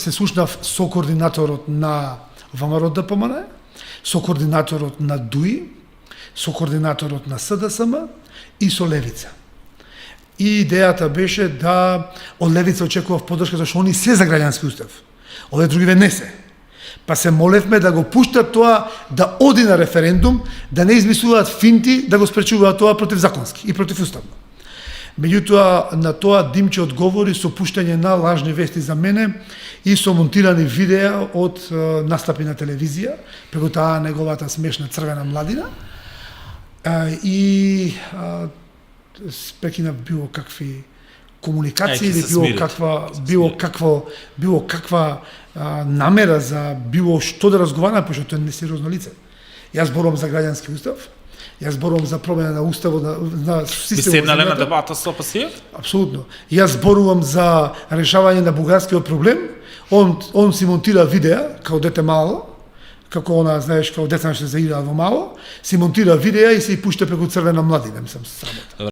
Се слушнав со координаторот на ВМРО ДПМН, со координаторот на ДУИ, со координаторот на СДСМ и со Левица. И идејата беше да од Левица очекував поддршка, зашто они се за граѓански устав. Овие другиве не се. Па се молевме да го пуштат тоа да оди на референдум, да не измислуваат финти да го спречуваат тоа противзаконски и противуставно. Меѓутоа, на тоа Димче одговори со пуштање на лажни вести за мене и со монтирани видеа од настапи на телевизија, преку таа неговата смешна црвена младина. И прекинав било какви комуникации или било каква намера за било што да разговараме, пошто тоа е несериозно лице. Јас зборувам за граѓански устав, јас зборувам за промена на уставот на системот. Би седнале на дебата со ОПС? Апсолутно. Јас зборувам за решавање на бугарскиот проблем. Он си монтира видеа као дете мало, како она, знаеш, као деца што се заиграат во мало, си монтира видеа и се и пушта преку црвена младина, мислам, срамота.